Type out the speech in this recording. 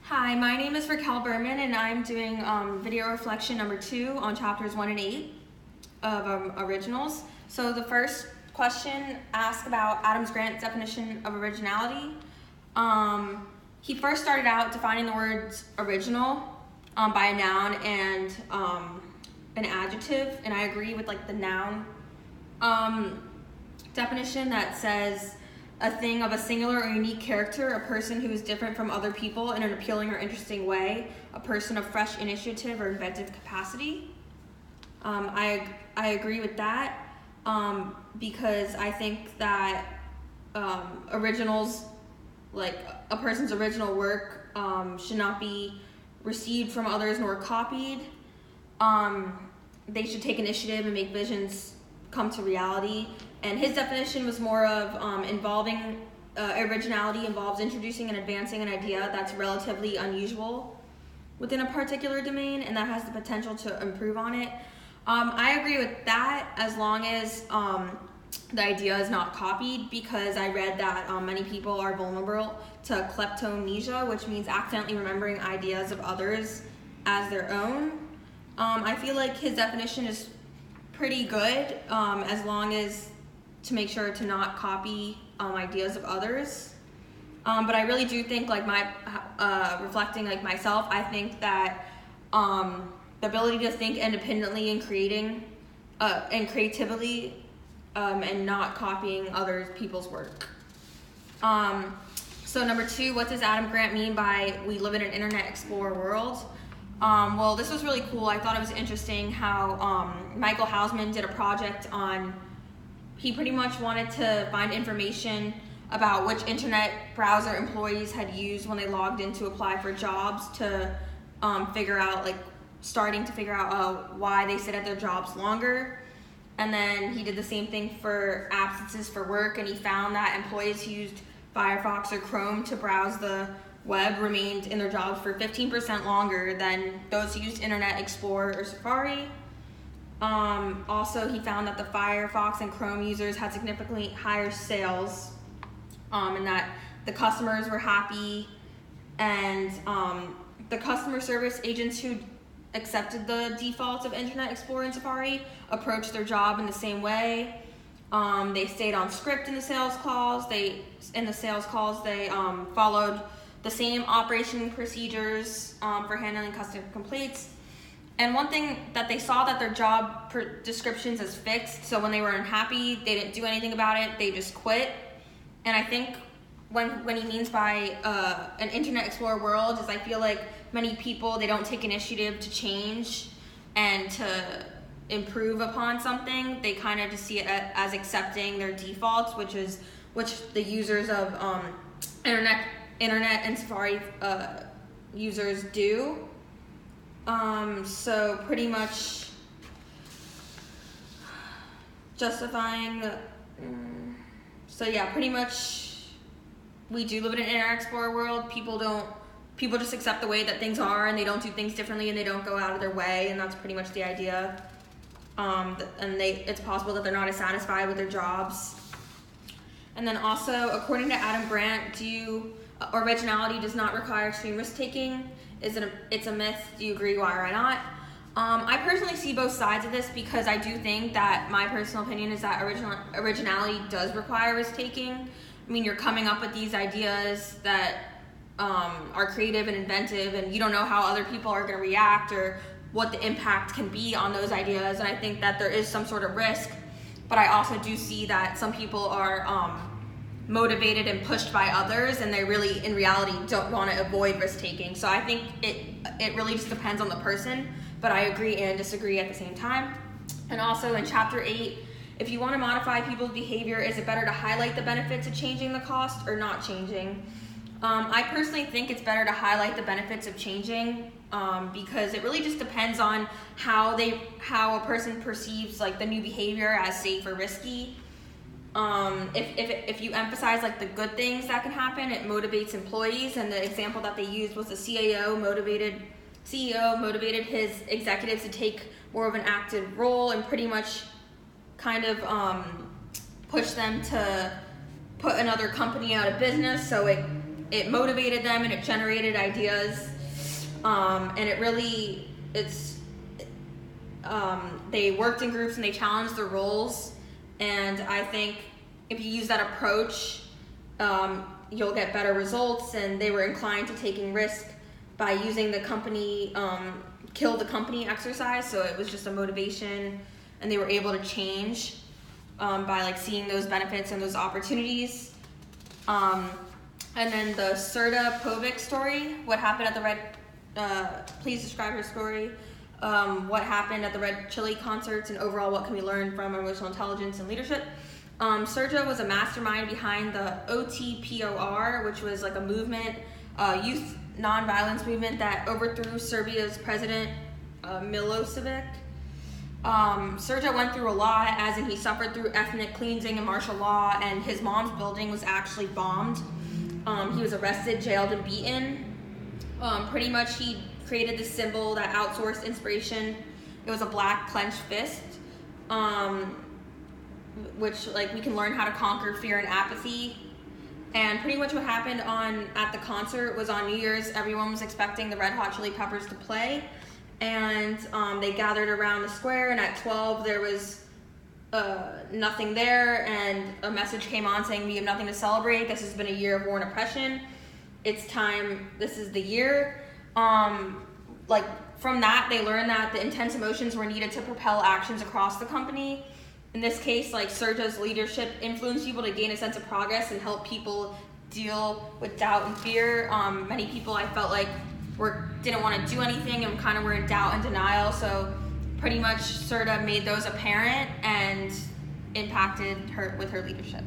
Hi, my name is Raquel Berman, and I'm doing video reflection number 2 on chapters 1 and 8 of originals. So the first question asks about Adam Grant's definition of originality. He first started out defining the words original by a noun and an adjective, and I agree with the noun definition that says a thing of a singular or unique character, a person who is different from other people in an appealing or interesting way, a person of fresh initiative or inventive capacity. I agree with that because I think that originals, like a person's original work, should not be received from others nor copied. They should take initiative and make visions come to reality. And his definition was more of involving originality involves introducing and advancing an idea that's relatively unusual within a particular domain and that has the potential to improve on it. I agree with that as long as the idea is not copied, because I read that many people are vulnerable to kleptomnesia, which means accidentally remembering ideas of others as their own. I feel like his definition is pretty good as long as to make sure to not copy ideas of others. But I really do think, reflecting myself, I think that the ability to think independently and creating and creatively and not copying other people's work. So number 2, what does Adam Grant mean by we live in an Internet Explorer world? Well, this was really cool. I thought it was interesting how Michael Hausman did a project on, he pretty much wanted to find information about which internet browser employees had used when they logged in to apply for jobs to figure out, starting to figure out why they sit at their jobs longer. And then he did the same thing for absences for work, and he found that employees who used Firefox or Chrome to browse the web remained in their jobs for 15% longer than those who used Internet Explorer or Safari. Also, he found that the Firefox and Chrome users had significantly higher sales, and that the customers were happy, and the customer service agents who accepted the defaults of Internet Explorer and Safari approached their job in the same way. They stayed on script in the sales calls. They followed the same operation procedures for handling customer complaints. And one thing that they saw, that their job descriptions is fixed, so when they were unhappy, they didn't do anything about it, they just quit. And I think when he means by an Internet Explorer world is, I feel like many people, they don't take initiative to change and to improve upon something. They kind of just see it as accepting their defaults, which the users of Internet and Safari users do. So pretty much justifying the, pretty much we do live in an Internet Explorer world. People just accept the way that things are, and they don't do things differently, and they don't go out of their way, and that's pretty much the idea. And it's possible that they're not as satisfied with their jobs. And then also, according to Adam Grant, originality does not require extreme risk-taking. It's a myth. Do you agree? Why or not? I personally see both sides of this, because I do think that my personal opinion is that originality does require risk-taking. I mean, you're coming up with these ideas that are creative and inventive, and you don't know how other people are going to react or what the impact can be on those ideas. And I think that there is some sort of risk, but I also do see that some people are motivated and pushed by others, and they really, in reality, don't want to avoid risk-taking. So I think it really just depends on the person, but I agree and disagree at the same time. And also in chapter 8, if you want to modify people's behavior, is it better to highlight the benefits of changing the cost or not changing? I personally think it's better to highlight the benefits of changing, because it really just depends on how a person perceives the new behavior as safe or risky. If you emphasize the good things that can happen, it motivates employees. And the example that they used was the CEO motivated his executives to take more of an active role and pretty much kind of push them to put another company out of business, so it it motivated them and it generated ideas. And it really, they worked in groups and they challenged their roles. And I think if you use that approach, you'll get better results. And they were inclined to taking risk by using the company, kill the company exercise. So it was just a motivation, and they were able to change by like seeing those benefits and those opportunities. And then the Serta Povic story, what happened at the Red, please describe her story. What happened at the Red Chili concerts, and overall what can we learn from emotional intelligence and leadership. Serta was a mastermind behind the OTPOR, which was like a movement, youth nonviolence movement that overthrew Serbia's president, Milosevic. Serta went through a lot, as in he suffered through ethnic cleansing and martial law, and his mom's building was actually bombed. He was arrested, jailed, and beaten. Pretty much he created this symbol that outsourced inspiration. It was a black clenched fist, which like we can learn how to conquer fear and apathy. And pretty much what happened at the concert was on New Year's, everyone was expecting the Red Hot Chili Peppers to play. And they gathered around the square, and at 12 there was nothing there, and a message came on saying, we have nothing to celebrate. This has been a year of war and oppression. It's time, this is the year. Like from that, they learned that the intense emotions were needed to propel actions across the company. In this case, like Serta's leadership influenced people to gain a sense of progress and help people deal with doubt and fear. Many people I felt like didn't want to do anything and kind of were in doubt and denial. So pretty much Serta made those apparent and impacted her with her leadership.